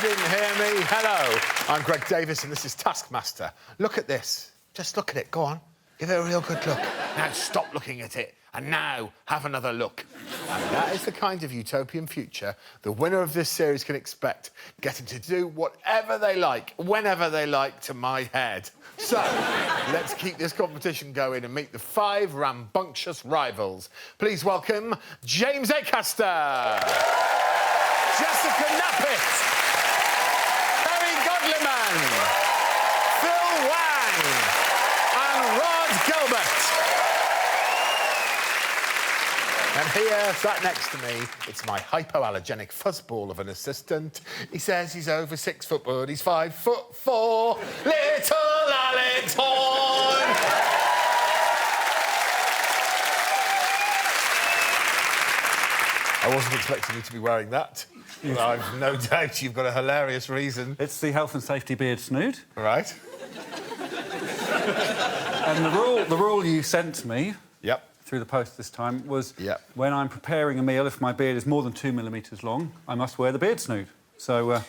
didn't hear me, hello. I'm Greg Davies and this is Taskmaster. Look at this. Just look at it. Go on. Give it a real good look. Now stop looking at it. And now have another look. And that is the kind of utopian future the winner of this series can expect, getting to do whatever they like, whenever they like, to my head. So, let's keep this competition going and meet the 5 rambunctious rivals. Please welcome James Acaster, Jessica Knappett, Kerry Godliman, Phil Wang, and Rhod Gilbert. And here, sat next to me, it's my hypoallergenic fuzzball of an assistant. He says he's over 6 foot, but he's 5'4". Little Alex Horne! I wasn't expecting you to be wearing that. I've no doubt you've got a hilarious reason. It's the health and safety beard snood. Right. And the rule you sent me... Yep. Through the post this time was when I'm preparing a meal, if my beard is more than 2 millimetres long, I must wear the beard snood. So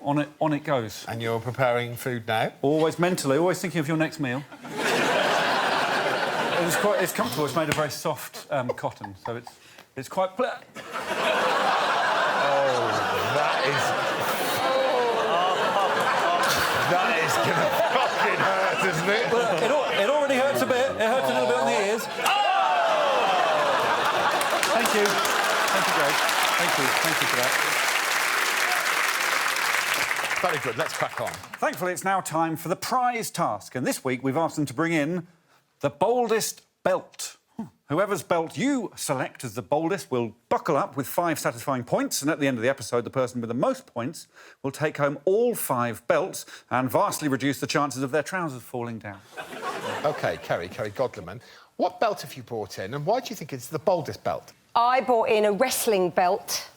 on it goes. And you're preparing food now? Always mentally, always thinking of your next meal. It's comfortable. It's made of very soft cotton, so it's quite. Oh, that is gonna fucking hurt, isn't it? Well, it already hurts a bit. It hurts a little bit on the ears. Thank you. Thank you, Greg. Thank you for that. Very good. Let's crack on. Thankfully, it's now time for the prize task. And this week, we've asked them to bring in the boldest belt. Whoever's belt you select as the boldest will buckle up with 5 satisfying points, and at the end of the episode, the person with the most points will take home all 5 belts and vastly reduce the chances of their trousers falling down. OK, Kerry Godliman, what belt have you brought in, and why do you think it's the boldest belt? I brought in a wrestling belt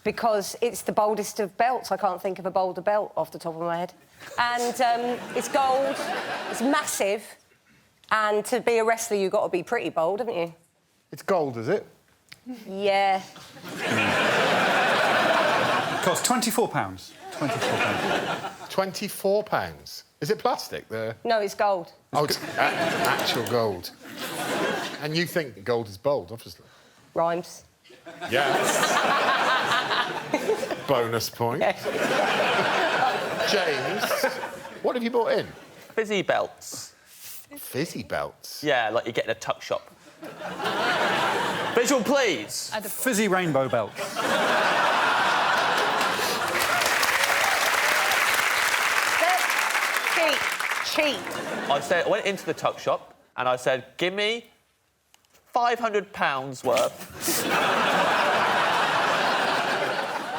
because it's the boldest of belts. I can't think of a bolder belt off the top of my head. And it's gold, it's massive, and to be a wrestler, you've got to be pretty bold, haven't you? It's gold, is it? Yeah. It costs £24. £24? Is it plastic? No, it's gold. Oh, it's actual gold. And you think gold is bold, obviously. Rhymes. Yes. Bonus point. James, what have you brought in? Fizzy belts. Fizzy belts? Yeah, like you get in a tuck shop. Visual, please. Fizzy rainbow belts. Cheap. I went into the tuck shop and I said, give me £500 worth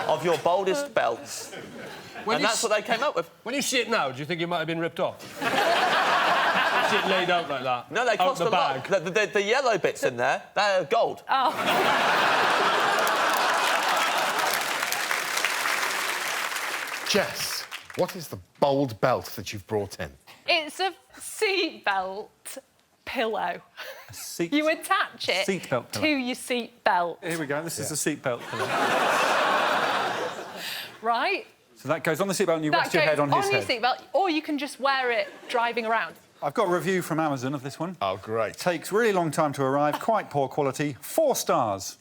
of your boldest belts. And that's what they came up with. When you see it now, do you think you might have been ripped off? See it laid out like that? No, they cost a lot. The yellow bits in there, they're gold. Oh. Jess, what is the bold belt that you've brought in? It's a seatbelt pillow. Seat... You attach it seatbelt to your seatbelt. Here we go. This is a seatbelt pillow. Right? So that goes on the seatbelt and you rest your head on his head. On your seatbelt, or you can just wear it driving around. I've got a review from Amazon of this one. Oh, great. Takes really long time to arrive, quite poor quality, 4 stars.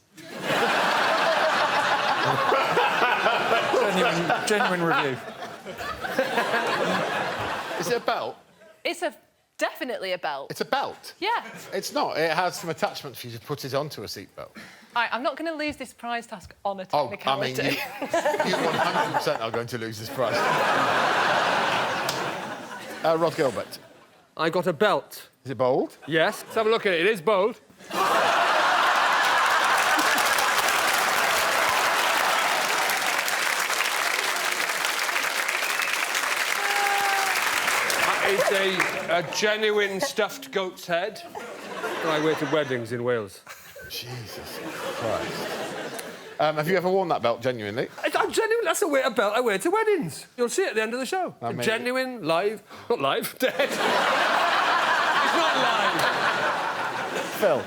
genuine review. Is it a belt? It's definitely a belt. It's a belt? Yeah. It's not. It has some attachments for you to put it onto a seatbelt. I'm not going to lose this prize task on a technicality. I mean, you 100% are going to lose this prize. Rhod Gilbert. I got a belt. Is it bold? Yes. Let's have a look at it. It is bold. It's a genuine stuffed goat's head that I wear to weddings in Wales. Jesus Christ. Have you ever worn that belt genuinely? I'm genuine. That's a belt I wear to weddings. You'll see it at the end of the show. I mean... Genuine, live... Not live, dead. It's not live. Phil.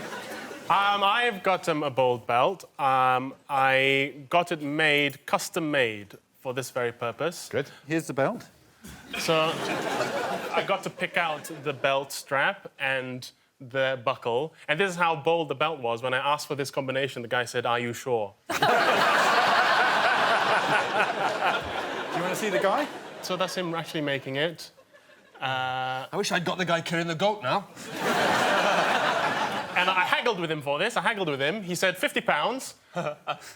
I've got a bold belt. I got it custom-made for this very purpose. Good. Here's the belt. So I got to pick out the belt strap and the buckle. And this is how bold the belt was. When I asked for this combination, the guy said, "Are you sure?" Do you want to see the guy? So that's him actually making it. I wish I'd got the guy carrying the goat now. And I haggled with him for this. I haggled with him. He said £50.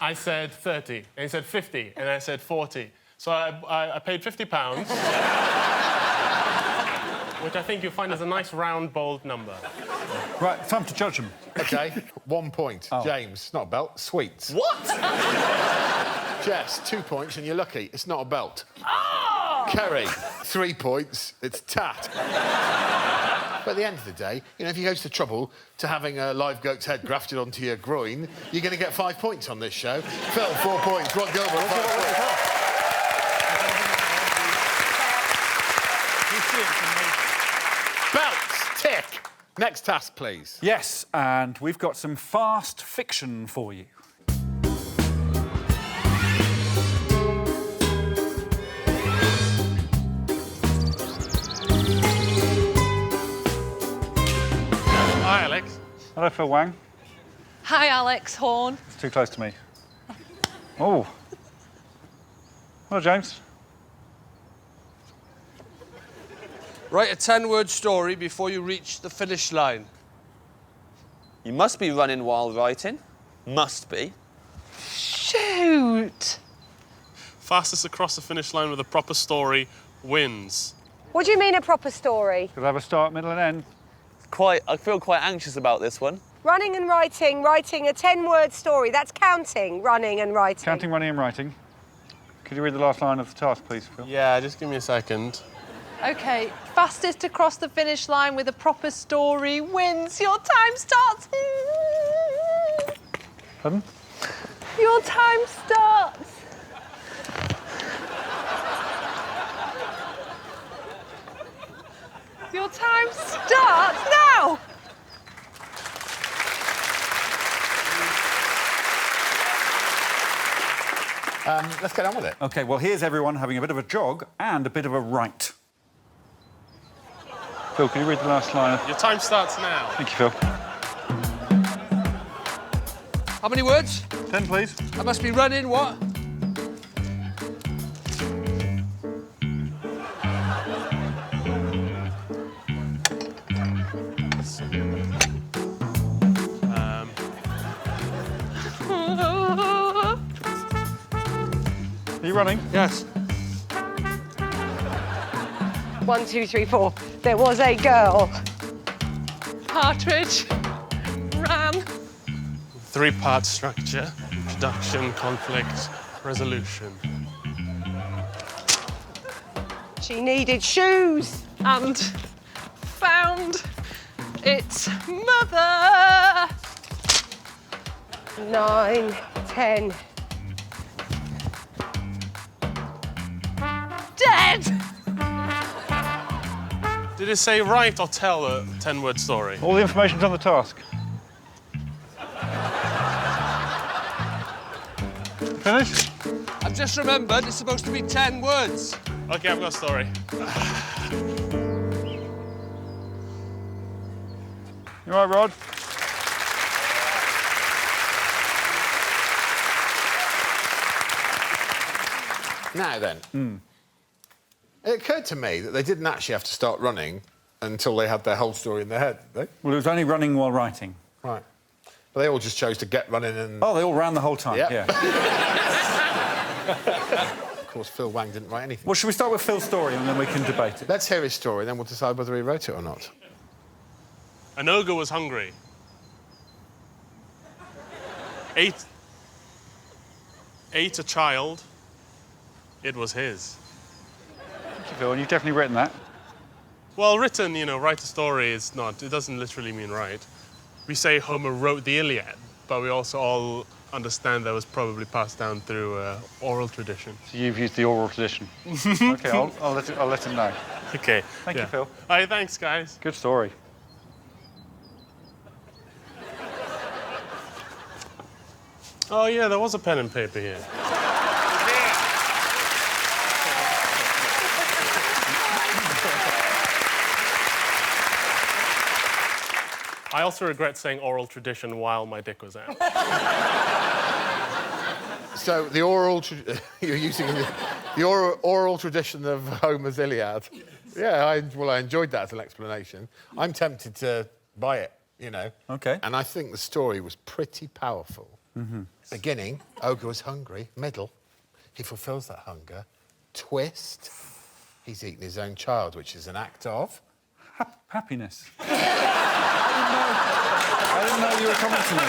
I said 30. And he said 50. And I said 40. So I paid £50, which I think you'll find is a nice, round, bold number. Right, time to judge him. OK, 1 point. Oh. James, not a belt, sweets. What? Jess, 2 points, and you're lucky. It's not a belt. Oh! Kerry, 3 points. It's tat. But at the end of the day, you know, if you go to the trouble to having a live goat's head grafted onto your groin, you're going to get 5 points on this show. Phil, 4 points. Rhod Gilbert, 5 points. Belts, tick. Next task, please. Yes, and we've got some fast fiction for you. Hi, Alex. Hello, Phil Wang. Hi, Alex Horne. It's too close to me. Oh. Hello, James. Write a 10-word story before you reach the finish line. You must be running while writing. Must be. Shoot! Fastest across the finish line with a proper story wins. What do you mean a proper story? Could I have a start, middle, and end? I feel quite anxious about this one. Running and writing a 10-word story. That's counting, running and writing. Counting, running, and writing. Could you read the last line of the task, please, Phil? Yeah, just give me a second. OK, fastest across the finish line with a proper story wins. Your time starts. Pardon? Your time starts. Your time starts now. Let's get on with it. OK, well, here's everyone having a bit of a jog and a bit of a write. Phil, can you read the last line? Your time starts now. Thank you, Phil. How many words? 10, please. I must be running what? Are you running? Yes. 1, 2, 3, 4. There was a girl. Partridge ran. 3-part structure: introduction, conflict, resolution. She needed shoes. And found its mother. 9, 10. Dead. Did it say write or tell a 10-word story? All the information's on the task. Finished? I've just remembered it's supposed to be 10 words. OK, I've got a story. You all right, Rhod? Now then, it occurred to me that they didn't actually have to start running until they had their whole story in their head, did they? Well, it was only running while writing. Right. But they all just chose to get running and... Oh, they all ran the whole time, Yep. yeah. Of course, Phil Wang didn't write anything. Well, should we start with Phil's story and then we can debate it? Let's hear his story, then we'll decide whether he wrote it or not. An ogre was hungry. Ate a child. It was his. Thank you, Phil, and you've definitely written that. Well, written, you know, write a story is not... It doesn't literally mean write. We say Homer wrote the Iliad, but we also all understand that was probably passed down through oral tradition. So you've used the oral tradition. OK, I'll let him know. OK. Thank you, Phil. All right, thanks, guys. Good story. Oh, yeah, there was a pen and paper here. I also regret saying oral tradition while my dick was out. So the oral... you're using the oral tradition of Homer's Iliad. Yeah, I enjoyed that as an explanation. I'm tempted to buy it, you know. OK. And I think the story was pretty powerful. Beginning, ogre was hungry. Middle, he fulfills that hunger. Twist, he's eaten his own child, which is an act of... Happiness. I didn't know you were coming to me.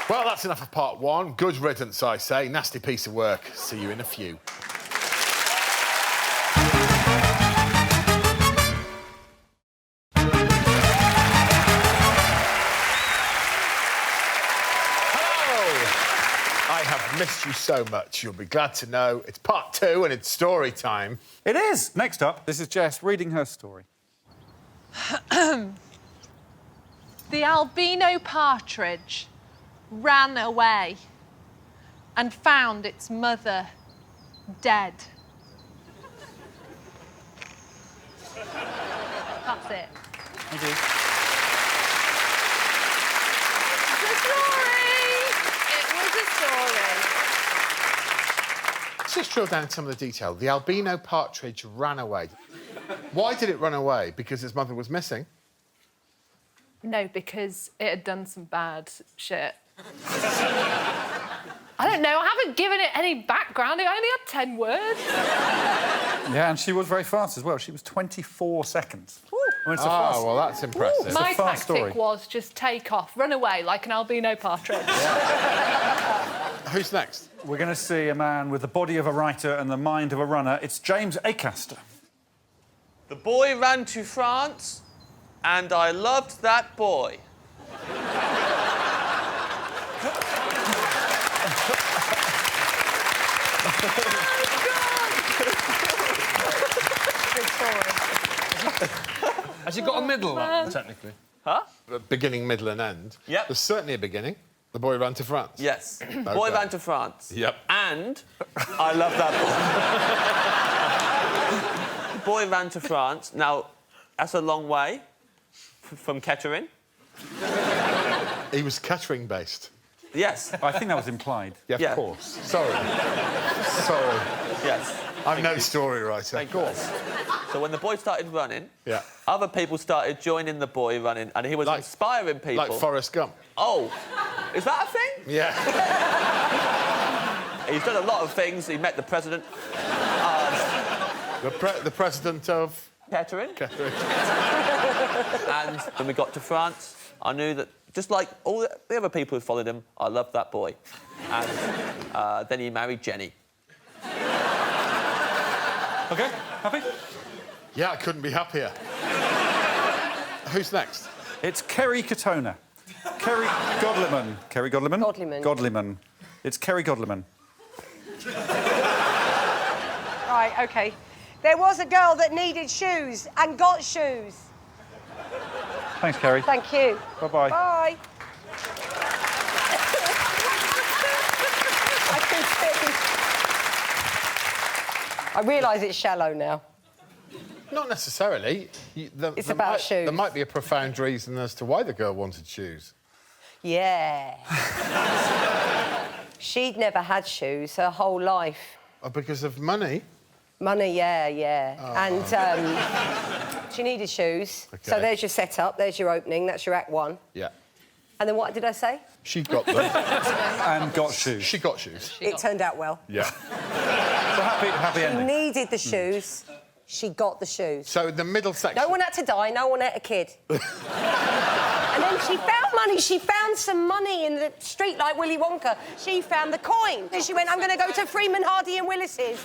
Well, that's enough of part one. Good riddance, I say. Nasty piece of work. See you in a few. I have missed you so much. You'll be glad to know it's part two and it's story time. It is. Next up, this is Jess reading her story. The albino partridge ran away and found its mother dead. That's it. Thank you. It was a story. Let's just drill down into some of the detail. The albino partridge ran away. Why did it run away? Because its mother was missing? No, because it had done some bad shit. I don't know, I haven't given it any background. It only had 10 words. Yeah, and she was very fast as well. She was 24 seconds. I mean, it's a Oh, fast... well, that's impressive. My fast tactic story. was just take off, run away like an albino partridge. Who's next? We're going to see a man with the body of a writer and the mind of a runner. It's James Acaster. The boy ran to France, and I loved that boy. Has it got a middle, technically? Huh? Beginning, middle and end. Yep. There's certainly a beginning. The boy ran to France. Yes. Boy ran to France. Yep. And I love that boy. The boy ran to France. Now, that's a long way from Kettering. He was Kettering-based. Yes. I think that was implied. Yeah, Yeah. of course. Sorry. Sorry. Yes. I'm no story writer. Thank you. So when the boy started running, Yeah. other people started joining the boy running, and he was Like- inspiring people. Like Forrest Gump. Oh, is that a thing? Yeah. He's done a lot of things. He met the president. The president of... Kettering. Kettering. And when we got to France, I knew that, just like all the other people who followed him, I loved that boy. And then he married Jenny. OK, happy? Yeah, I couldn't be happier. Who's next? It's Kerry Katona. Kerry Godliman. Kerry Godliman? Godliman. Godliman. It's Kerry Godliman. Right, OK. There was a girl that needed shoes and got shoes. Thanks, Kerry. Thank you. Bye-bye. Bye. I realise it's shallow now. Not necessarily. It's about shoes. There might be a profound reason as to why the girl wanted shoes. Yeah. She'd never had shoes her whole life. Oh, because of money? Money, yeah. Oh. And she needed shoes. Okay. So there's your setup, there's your opening, that's your act one. Yeah. And then what did I say? She got them. And got shoes. She got shoes. It turned out well. Yeah. So happy She ending. needed the shoes. She got the shoes. So the middle section... No one had to die, no one had a kid. And then she found money. She found some money in the street like Willy Wonka. She found the coin. Then she went, I'm going to go to Freeman, Hardy and Willis's.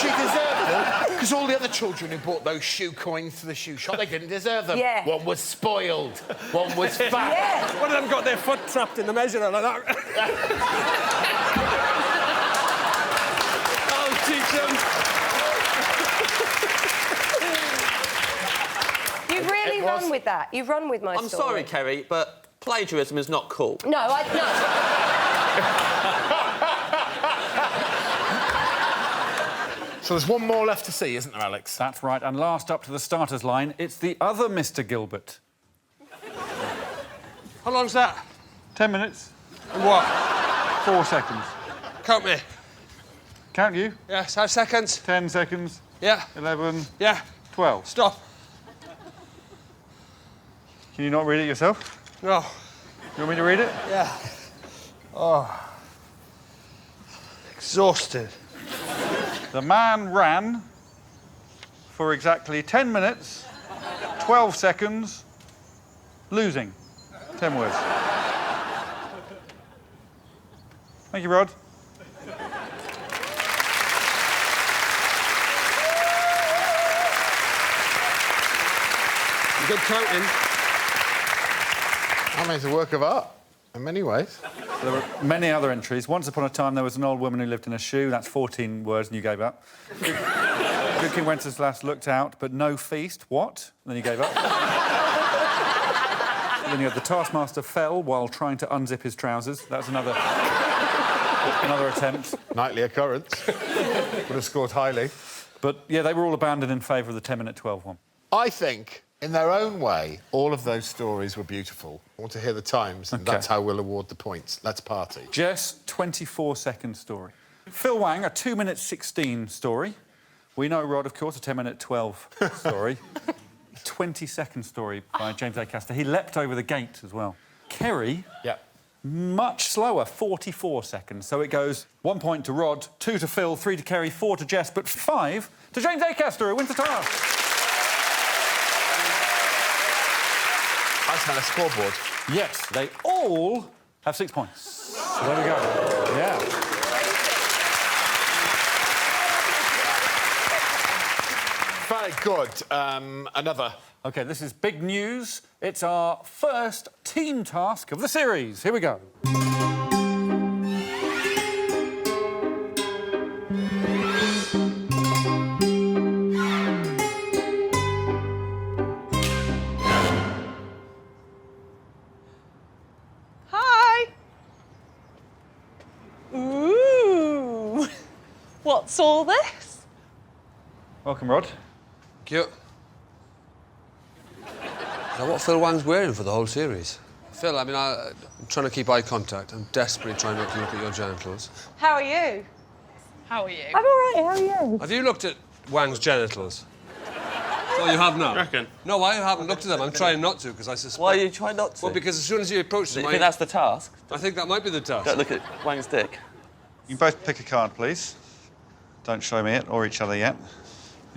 She deserved them, because all the other children who bought those shoe coins to the shoe shop, they didn't deserve them. Yeah. One was spoiled, one was fat. Yeah. One of them got their foot trapped in the measurer like that. I'll teach them. You've really run with that. You've run with my I'm story. sorry, Kerry, but plagiarism is not cool. No, no. So there's one more left to see, isn't there, Alex? That's right, and last up to the starters line, it's the other Mr. Gilbert. How long's that? 10 minutes. And what? 4 seconds. Count me. Count you. Yes, 5 seconds. 10 seconds. Yeah. 11. Yeah. 12. Stop. Can you not read it yourself? No. You want me to read it? Yeah. Oh. Exhausted. The man ran for exactly 10 minutes, 12 seconds, losing. 10 words. Thank you, Rhod. Good counting. I mean, it's a work of art in many ways. There were many other entries. Once upon a time, there was an old woman who lived in a shoe. That's 14 words, and you gave up. Good King Wenceslas looked out, but no feast. What? And then you gave up. Then you had the Taskmaster fell while trying to unzip his trousers. That's another attempt. Nightly occurrence. Would have scored highly. But, yeah, they were all abandoned in favour of the 10-minute 12 one. I think, in their own way, all of those stories were beautiful. I want to hear the times, and that's how we'll award the points. Let's party. Jess, 24-second story. Phil Wang, a 2-minute 16 story. We know Rhod, of course, a 10-minute 12 story. 20-second story by James Acaster. He leapt over the gate as well. Kerry, much slower, 44 seconds. So it goes 1 point to Rhod, 2 to Phil, 3 to Kerry, 4 to Jess, but 5 to James Acaster, who wins the task. I smell a scoreboard. Yes, they all have 6 points. So there we go. Yeah. Very good. Another. OK, this is big news. It's our first team task of the series. Here we go. Hi. Ooh. What's all this? Welcome, Rhod. Cute. Now, what Phil Wang's wearing for the whole series? Phil, I mean, I'm trying to keep eye contact. I'm desperately trying not to look at your genitals. How are you? How are you? I'm all right, how are you? Have you looked at Wang's genitals? Oh, you have not? Reckon? No, I haven't looked at them. I'm trying not to, because I suspect... Why are you trying not to? Well, because as soon as you approach Do them, you think that's the task? I think that might be the task. Don't look at Wang's dick. You can both pick a card, please. Don't show me it or each other yet.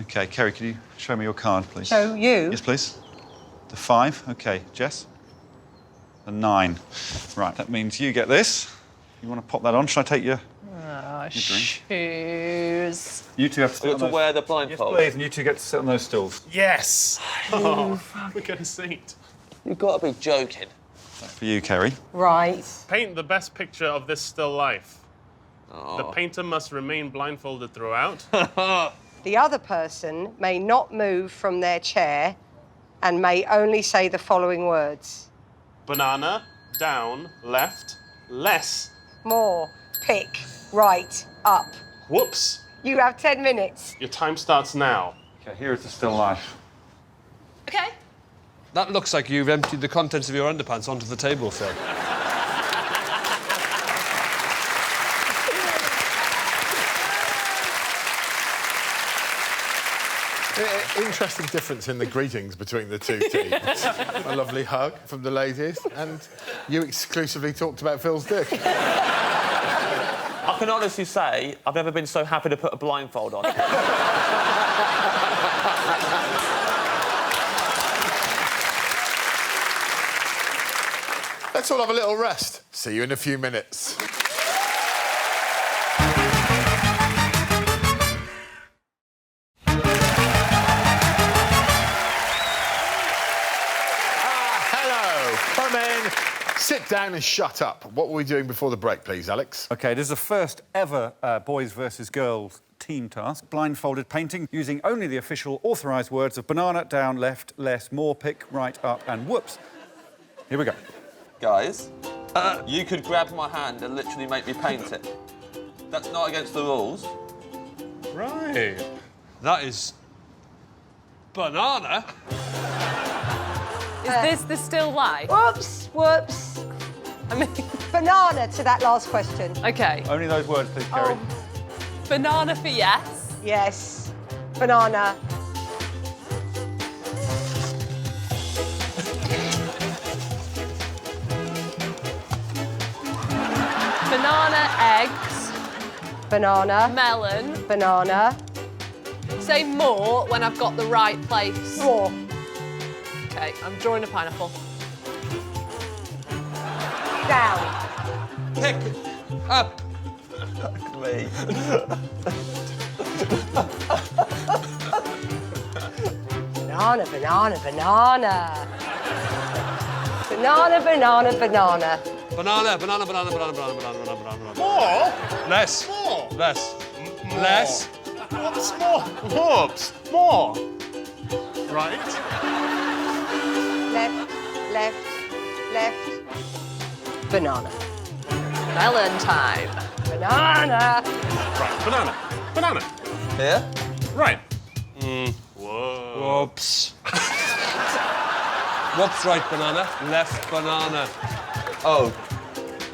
OK, Kerry, can you show me your card, please? Show you? Yes, please. The 5. OK, Jess? The 9. Right, that means you get this. You want to pop that on? Shall I take your drink? Shoes. You two have to sit We've on got to those... wear the Yes, blindfold. please, and you two get to sit on those stools. Yes! Oh, we get a seat. You've got to be joking. For you, Kerry. Right. Paint the best picture of this still life. Oh. The painter must remain blindfolded throughout. The other person may not move from their chair and may only say the following words. Banana, down, left, less. More, pick, right, up. Whoops. You have 10 minutes. Your time starts now. OK, here is the still life. OK. That looks like you've emptied the contents of your underpants onto the table, Phil. Interesting difference in the greetings between the two teams. A lovely hug from the ladies, and you exclusively talked about Phil's dick. I can honestly say I've never been so happy to put a blindfold on. Let's all have a little rest. See you in a few minutes. Sit down and shut up. What were we doing before the break, please, Alex? OK, this is the first ever boys versus girls team task. Blindfolded painting, using only the official authorised words of banana, down, left, less, more, pick, right, up, and whoops. Here we go. Guys, you could grab my hand and literally make me paint it. That's not against the rules. Right. That is... banana? Is this the still life? Whoops. I mean, Banana to that last question. OK. Only those words, please, Kerry. Banana for yes. Yes. Banana. Banana, eggs, Banana. melon. Banana. Say more when I've got the right place. More. OK, I'm drawing a pineapple. Down. Pick up. Me. Banana, banana, banana. Banana, banana, banana. Banana, banana, banana, banana, banana, banana, banana, banana. More? Less. More? Less. More. Less. What's more? Whoops. More. Right. Left. Banana. Melon time. Banana. Right. Banana. Banana. Here? Right. Whoa. Whoops. Whoops, right banana. Left banana. Oh,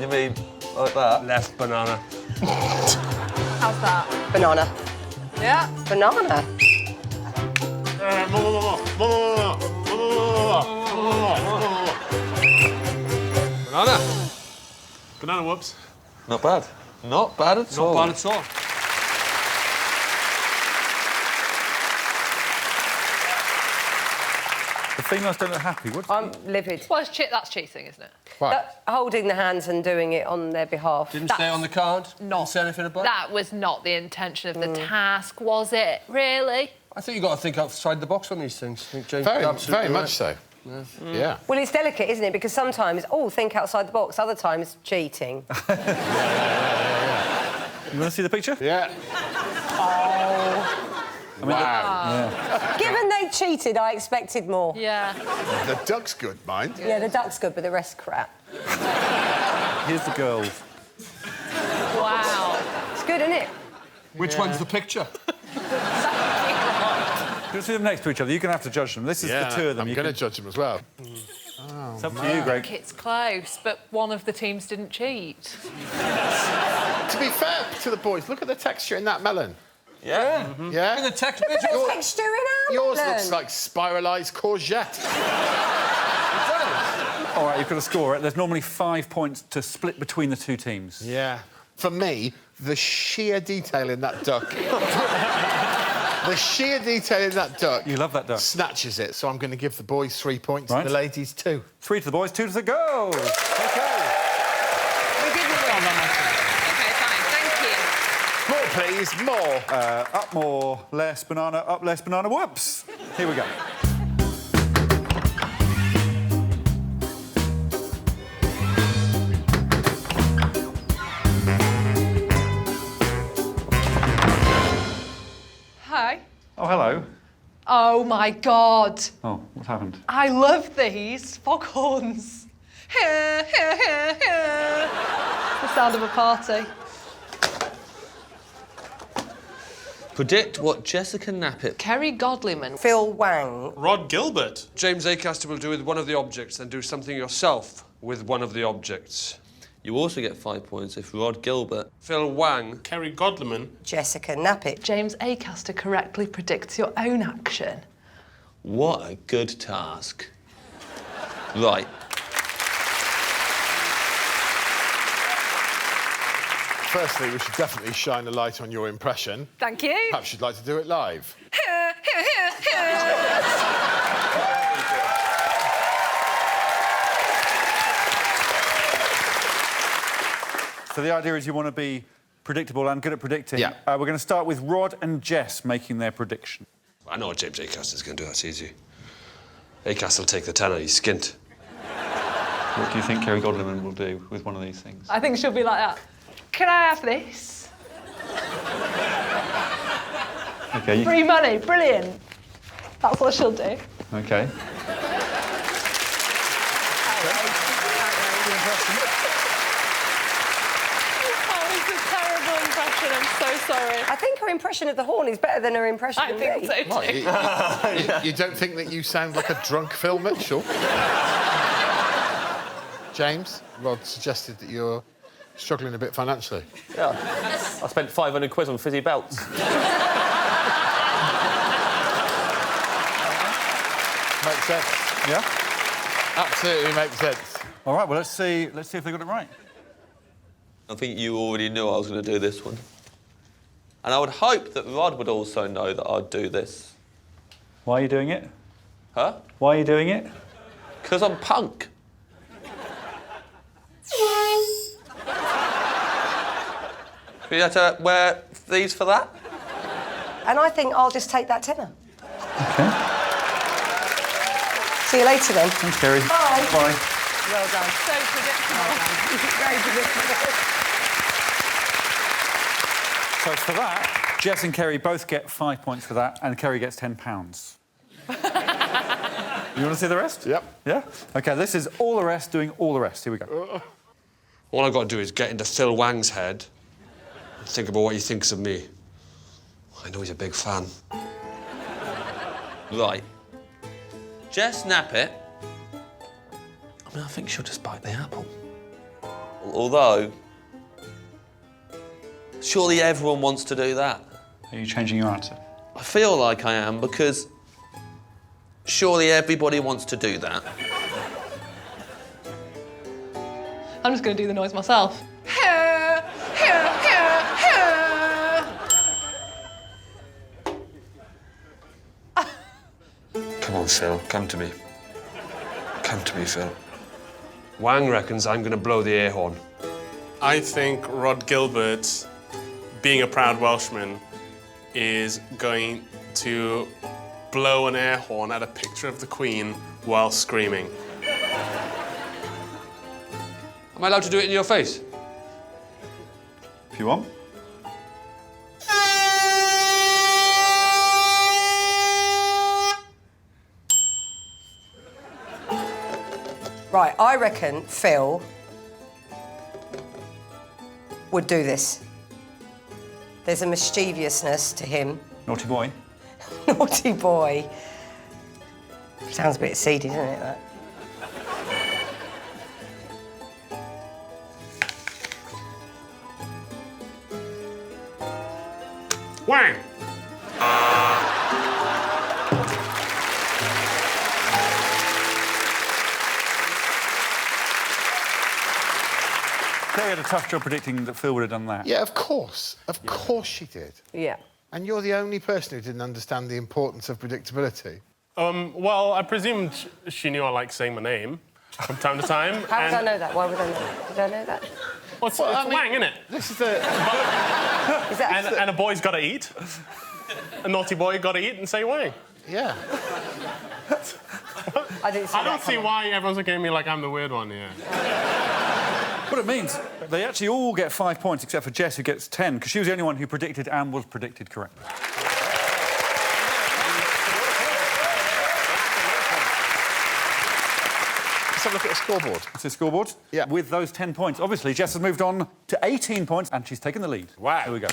you mean like that? Left banana. How's that? Banana. Yeah. Banana. Banana. Banana whoops. Not bad. Not bad at all. Not bad at all. The females don't look happy. What? I'm livid. Well, that's cheating, isn't it? Holding the hands and doing it on their behalf. Didn't stay on the card? Not. Didn't say anything about it? That was not the intention of the task, was it? Really? I think you've got to think outside the box on these things. I think James Very, absolutely very right. much so. Yeah. Well, it's delicate, isn't it? Because sometimes, think outside the box. Other times, cheating. You want to see the picture? Yeah. Wow. Given they cheated, I expected more. Yeah. The duck's good, mind. Yeah, the duck's good, but the rest crap. Here's the girls. Wow. It's good, isn't it? Which one's the picture? You'll see them next to each other. You're going to have to judge them. This is the two of them. I'm going to judge them as well. It's up to you, Greg. It's close, but one of the teams didn't cheat. To be fair to the boys, look at the texture in that melon. Yeah. Yeah? The text Look at the texture in our Yours melon. looks like spiralised courgette. All right, you've got to score it. There's normally 5 points to split between the two teams. Yeah. For me, the sheer detail in that duck... the sheer detail in that duck... You love that duck. ...snatches it, so I'm going to give the boys 3 points Right. and the ladies 2. 3 to the boys, 2 to the girls. OK. Okay, fine, thank you. More, please, more. Up more, less banana, up less banana, whoops. Here we go. Hi. Oh, hello. Oh, my God. Oh, what happened? I love these foghorns. The sound of a party. Predict what Jessica Knappett... Kerry Godliman. Phil Wang. Rhod Gilbert. James Acaster will do with one of the objects, then do something yourself with one of the objects. You also get 5 points if Rhod Gilbert... Phil Wang. Kerry Godliman. Jessica Knappett. James Acaster correctly predicts your own action. What a good task. Right. Firstly, we should definitely shine a light on your impression. Thank you. Perhaps you'd like to do it live. So the idea is you want to be predictable and good at predicting. Yeah. We're going to start with Rhod and Jess making their prediction. I know what James Acaster's going to do, that's easy. Acaster will take the tenner, he's skint. What do you think Kerry Godliman will do with one of these things? I think she'll be like that. Can I have this? OK. Free money, brilliant. That's what she'll do. OK. Oh, this is terrible. terrible impression. I'm so sorry. I think her impression of the Horne is better than her impression I of think me. so too. What, you don't think that you sound like a drunk Phil Mitchell? James, Rhod suggested that you're struggling a bit financially. Yeah. I spent 500 quid on fizzy belts. Makes sense. Yeah? Absolutely makes sense. All right, well, let's see if they got it right. I think you already knew I was going to do this one. And I would hope that Rhod would also know that I'd do this. Why are you doing it? Huh? Why are you doing it? Because I'm punk. We had to wear these for that? And I think I'll just take that tenner. OK. See you later, then. Thanks, Kerry. Bye. Bye. Well done. So predictable. Very predictable. So for that, Jess and Kerry both get 5 points for that, and Kerry gets £10. You want to see the rest? Yep. Yeah? OK, this is all the rest doing all the rest. Here we go. All I've got to do is get into Phil Wang's head and think about what he thinks of me. I know he's a big fan. Right. Jess Knappett. I mean, I think she'll just bite the apple. Although, surely everyone wants to do that. Are you changing your answer? I feel like I am because surely everybody wants to do that. I'm just going to do the noise myself. Come on, Phil, come to me. Come to me, Phil. Wang reckons I'm going to blow the air horn. I think Rhod Gilbert, being a proud Welshman, is going to blow an air horn at a picture of the Queen while screaming. Am I allowed to do it in your face? If you want. Right, I reckon Phil would do this. There's a mischievousness to him. Naughty boy. Naughty boy. Sounds a bit seedy, doesn't it, that? Wang! Kerry had a tough job predicting that Phil would have done that. Yeah, of course. Of course she did. Yeah. And you're the only person who didn't understand the importance of predictability. Well, I presumed she knew I liked saying my name from time to time. How would I know that? Why would I know that? Did I know that? Well, it's I mean, Wang, isn't it? This is the... Is that... And a boy's got to eat. A naughty boy got to eat and say Wang. Yeah. I didn't see I don't that see coming. why everyone's looking at me like I'm the weird one, yeah. What it means, they actually all get 5 points, except for Jess, who gets 10, because she was the only one who predicted and was predicted correctly. Let's have a look at the scoreboard. It's the scoreboard. Yeah. With those 10 points. Obviously, Jess has moved on to 18 points, and she's taken the lead. Wow. Here we go.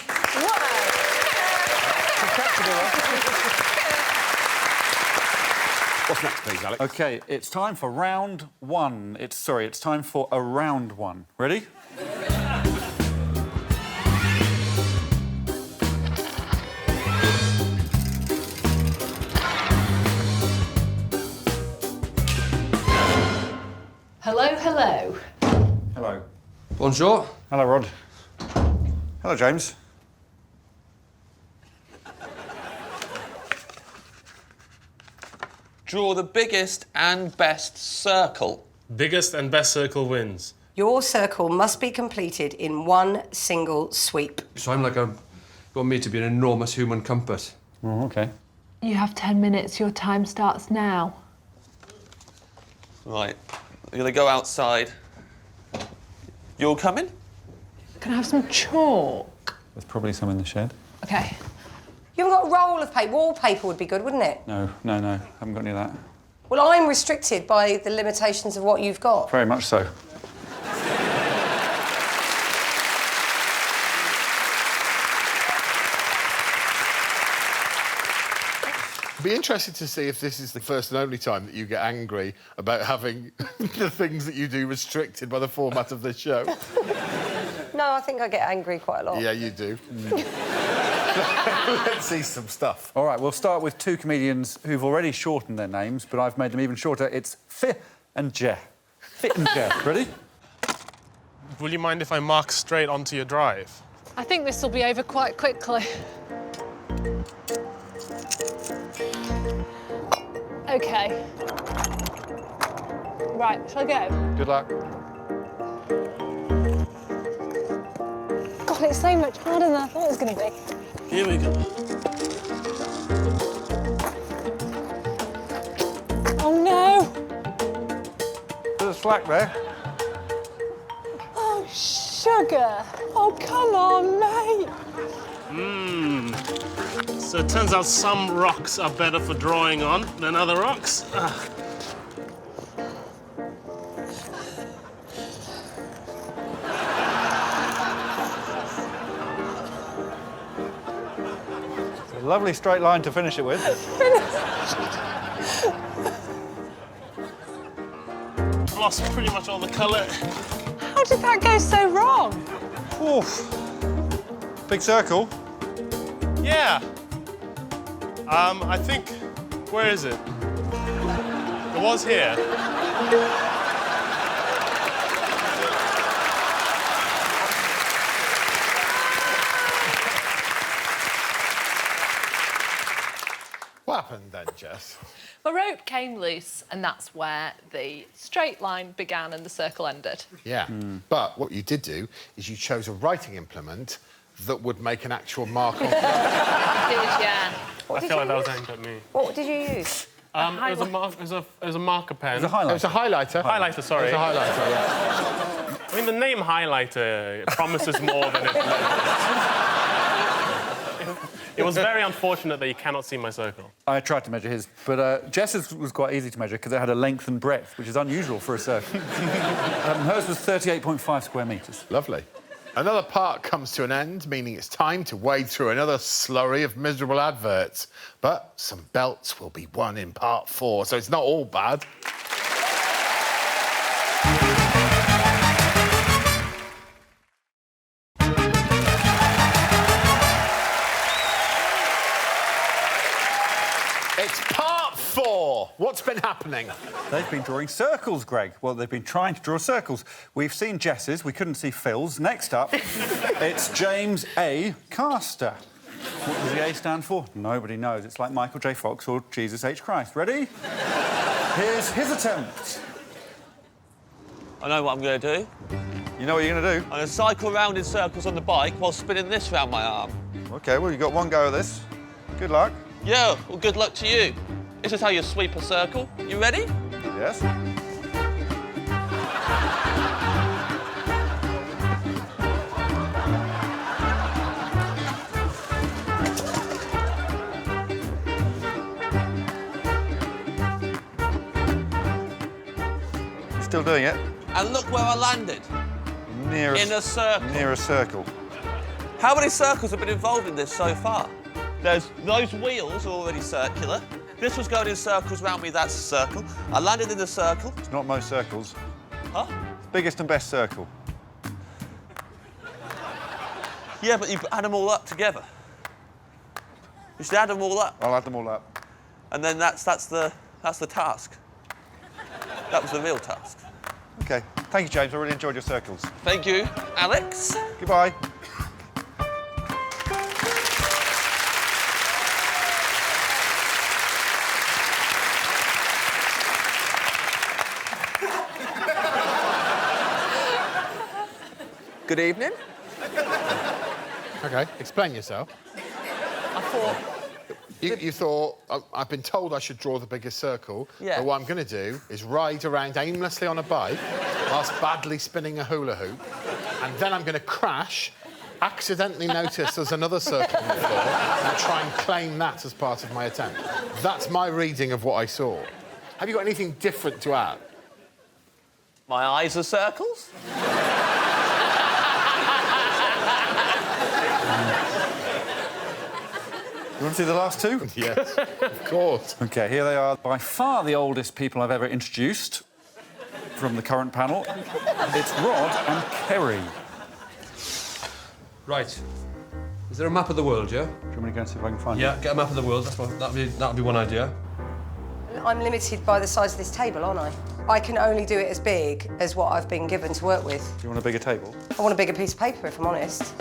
What's next, please, Alex? OK, it's time for round one. It's time for a round one. Ready? Hello, hello. Hello. Bonjour. Hello, Rhod. Hello, James. Draw the biggest and best circle. Biggest and best circle wins. Your circle must be completed in one single sweep. So I'm like you want me to be an enormous human compass. Oh, OK. You have 10 minutes. Your time starts now. Right. I'm going to go outside. You all coming? Can I have some chalk? There's probably some in the shed. OK. You haven't got a roll of paper. Wallpaper would be good, wouldn't it? No. Haven't got any of that. Well, I'm restricted by the limitations of what you've got. Very much so. be interested to see if this is the first and only time that you get angry about having the things that you do restricted by the format of this show. No, I think I get angry quite a lot. Yeah, you do. Let's see some stuff. All right, we'll start with two comedians who've already shortened their names, but I've made them even shorter. It's Fi and Je. Fi and Je. Ready? Will you mind if I mark straight onto your drive? I think this will be over quite quickly. OK. Right, shall I go? Good luck. God, it's so much harder than I thought it was going to be. Here we go. Oh, no! Bit of slack there. Oh, sugar! Oh, come on, mate! So it turns out some rocks are better for drawing on than other rocks. A lovely straight line to finish it with. I've lost pretty much all the colour. How did that go so wrong? Oof. Big circle. Yeah. I think... Where is it? It was here. What happened then, Jess? My rope came loose, and that's where the straight line began and the circle ended. Yeah, but what you did do is you chose a writing implement that would make an actual mark on... Yeah. I feel like that was aimed at me. What did you use? It was a marker pen. It was a highlighter. It was a highlighter. Highlighter, sorry. It was a highlighter, yeah. I mean, the name highlighter promises more than it delivers. It was very unfortunate that you cannot see my circle. I tried to measure his, but Jess's was quite easy to measure because it had a length and breadth, which is unusual for a circle. Hers was 38.5 square metres. Lovely. Another part comes to an end, meaning it's time to wade through another slurry of miserable adverts. But some belts will be won in part 4, so it's not all bad. It's part 4. What's been happening? They've been drawing circles, Greg. Well, they've been trying to draw circles. We've seen Jess's, we couldn't see Phil's. Next up, it's James A. Caster. What does the A stand for? Nobody knows. It's like Michael J. Fox or Jesus H. Christ. Ready? Here's his attempt. I know what I'm going to do. You know what you're going to do? I'm going to cycle round in circles on the bike while spinning this round my arm. OK, well, you've got one go at this. Good luck. Yeah, well, good luck to you. This is how you sweep a circle. You ready? Yes. You're still doing it? And look where I landed. Near In a circle. Near a circle. How many circles have been involved in this so far? Those wheels are already circular. This was going in circles round me, that's a circle. I landed in the circle. It's not most circles. Huh? Biggest and best circle. Yeah, but you add them all up together. You should add them all up. I'll add them all up. And then that's the task. That was the real task. OK. Thank you, James. I really enjoyed your circles. Thank you, Alex. Goodbye. Good evening. OK, explain yourself. I thought... You thought, I've been told I should draw the biggest circle, Yeah. but what I'm going to do is ride around aimlessly on a bike whilst badly spinning a hula hoop, and then I'm going to crash, accidentally notice there's another circle on the floor, and try and claim that as part of my attempt. That's my reading of what I saw. Have you got anything different to add? My eyes are circles? You want to see the last two? Yes, of course. OK, here they are. By far the oldest people I've ever introduced from the current panel. It's Rhod and Kerry. Right. Is there a map of the world, yeah? Do you want me to go and see if I can find it? Yeah, get a map of the world. That'd be one idea. I'm limited by the size of this table, aren't I? I can only do it as big as what I've been given to work with. Do you want a bigger table? I want a bigger piece of paper, if I'm honest.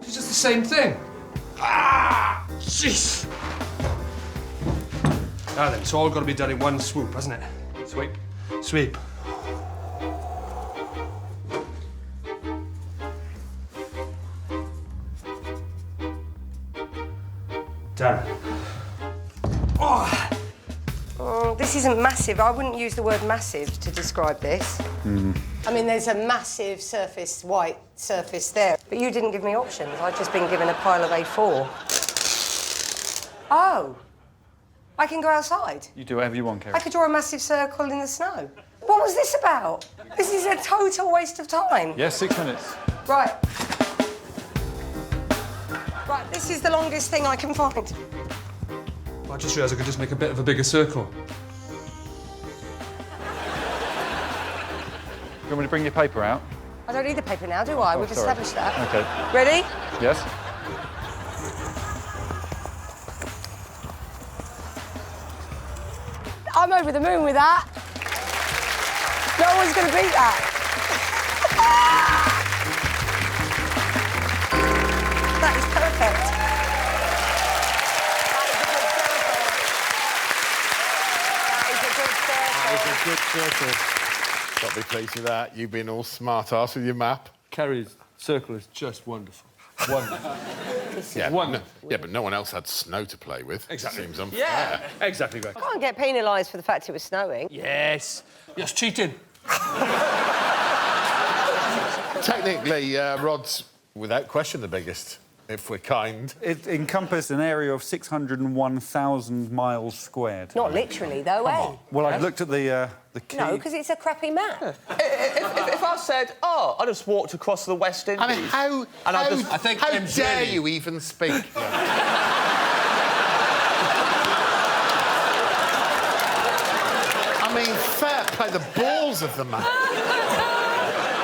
It's just the same thing. Ah! Jeez! Ah, then, it's all got to be done in one swoop, hasn't it? Sweep. Sweep. Done. This isn't massive. I wouldn't use the word massive to describe this. I mean, there's a massive surface, white surface there. But you didn't give me options. I've just been given a pile of A4. Oh. I can go outside. You do whatever you want, Kerry. I could draw a massive circle in the snow. What was this about? This is a total waste of time. Yes, 6 minutes. Right. Right, this is the longest thing I can find. I just realised I could just make a bit of a bigger circle. You want me to bring your paper out? I don't need the paper now, do I? We've sorry. established that. OK. Ready? Yes? I'm over the moon with that. No one's going to beat that. That is perfect. That is a good circle. Got to be pleased with that. You've been all smart-ass with your map. Kerry's circle is just wonderful. Wonderful. Yeah, Wonderful. but no one else had snow to play with. Exactly. Seems unfair. Yeah, exactly, Greg. I can't get penalised for the fact it was snowing. Yes. Yes, cheating. Technically, Rhod's, without question, the biggest, if we're kind. It encompassed an area of 601,000 miles squared. Not literally, though, eh? Well, I looked at the key... No, because it's a crappy map. If I said, oh, I just walked across the West Indies... I mean, how dare you even speak? I mean, fair play, the balls of the man.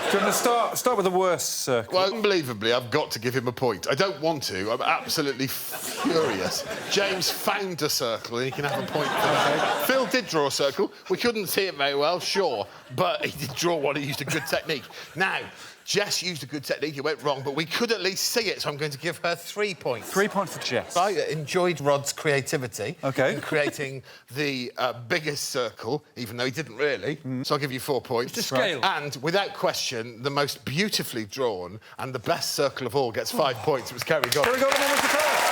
Do you want to start with the worst circle? Well, unbelievably, I've got to give him a point. I don't want to. I'm absolutely furious. James found a circle and he can have a point for that. Phil did draw a circle. We couldn't see it very well, sure, but he did draw one. He used a good technique. Now, Jess used a good technique. It went wrong, but we could at least see it, so I'm going to give her 3 points. 3 points for Jess. I enjoyed Rhod's creativity OK. in creating the biggest circle, even though he didn't really. So I'll give you 4 points. Just scale. And without question, the most beautifully drawn and the best circle of all gets 5 points. It was Kerry Godliman. Kerry Godliman was the first.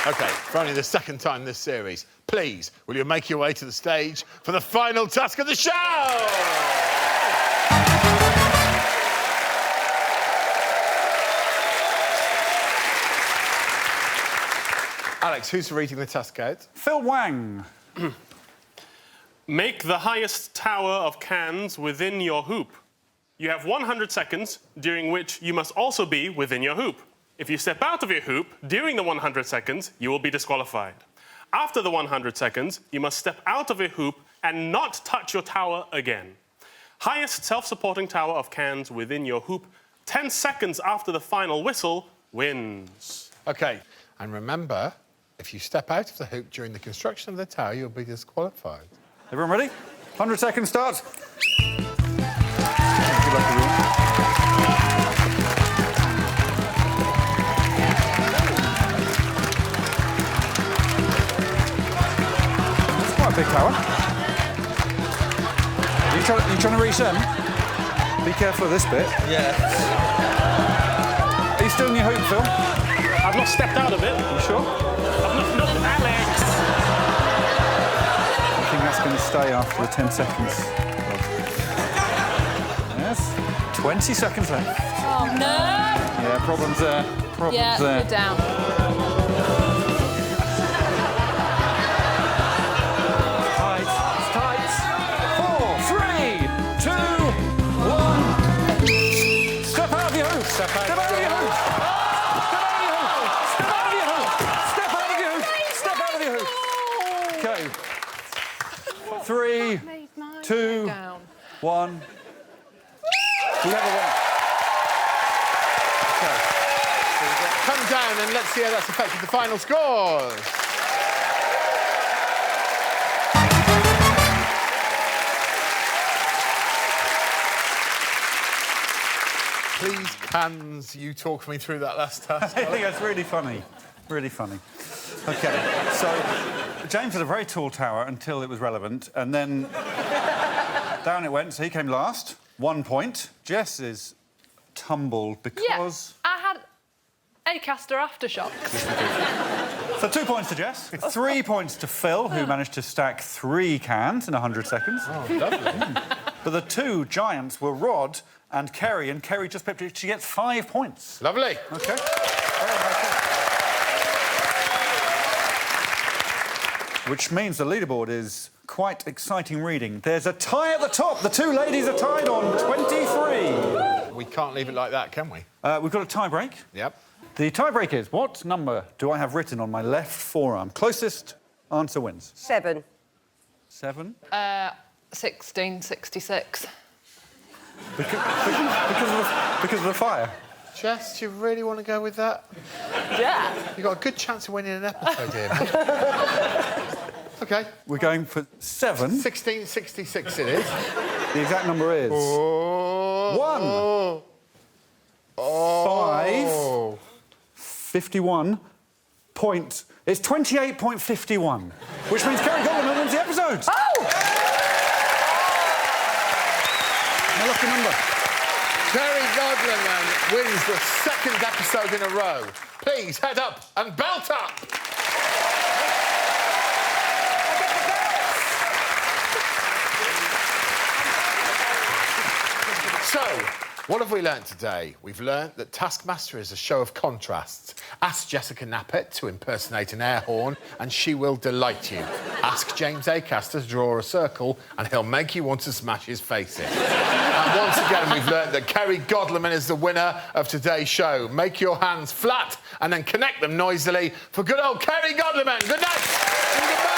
OK, for only the second time this series, please, will you make your way to the stage for the final task of the show? Alex, who's reading the task out? Phil Wang. Make the highest tower of cans within your hoop. You have 100 seconds, during which you must also be within your hoop. If you step out of your hoop during the 100 seconds, you will be disqualified. After the 100 seconds, you must step out of your hoop and not touch your tower again. Highest self-supporting tower of cans within your hoop, 10 seconds after the final whistle, wins. OK, and remember, if you step out of the hoop during the construction of the tower, you'll be disqualified. Everyone ready? 100 seconds start. That's quite a big tower. You trying to reach them? Be careful of this bit. Yeah. Are you still in your hoop, Phil? I've not stepped out of it. You sure? No, Alex! I think that's going to stay after the 10 seconds. Yes. 20 seconds left. Oh, no! Yeah, problems there. Problems Yeah, there. we're down. Right. Step out. Step out of your hoop! Step out of your hoop! Step out of your hoop! Step out of your hoop! Step out of your hoop! OK. 3, 2, 1. We have a winner. Come down and let's see how that's affected the final scores. Please, Cans, you talk me through that last task. I think that's really funny. Really funny. OK, so James had a very tall tower until it was relevant, and then down it went, so he came last. 1 point. Jess is tumbled because... Yeah, I had Acaster aftershocks. So 2 points to Jess, 3 points to Phil, who managed to stack 3 cans in 100 seconds. Oh, lovely. But the 2 giants were Rhod and Kerry just pipped it. She gets 5 points. Lovely. OK. Which means the leaderboard is quite exciting reading. There's a tie at the top. The 2 ladies are tied on 23. We can't leave it like that, can we? We've got a tie break. Yep. The tie break is, what number do I have written on my left forearm? Closest answer wins. 7. 7? 1666. Because of the fire. Jess, do you really want to go with that? Yeah. You've got a good chance of winning an episode here, mate. OK. We're going for 7. 1666 it is. The exact number is... 1. 5. 51. Point. It's 28.51, which means Kerry Godliman wins the episode. Oh! My lucky number. Kerry Godliman wins the 2nd episode in a row. Please head up and belt up. So, what have we learnt today? We've learnt that Taskmaster is a show of contrasts. Ask Jessica Knappett to impersonate an air horn and she will delight you. Ask James Acaster to draw a circle and he'll make you want to smash his face in. And once again, we've learnt that Kerry Godliman is the winner of today's show. Make your hands flat and then connect them noisily for good old Kerry Godliman. Good night and goodbye.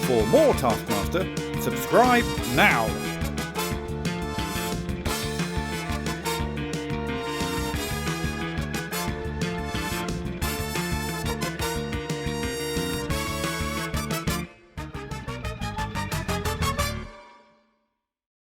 For more Taskmaster, subscribe now.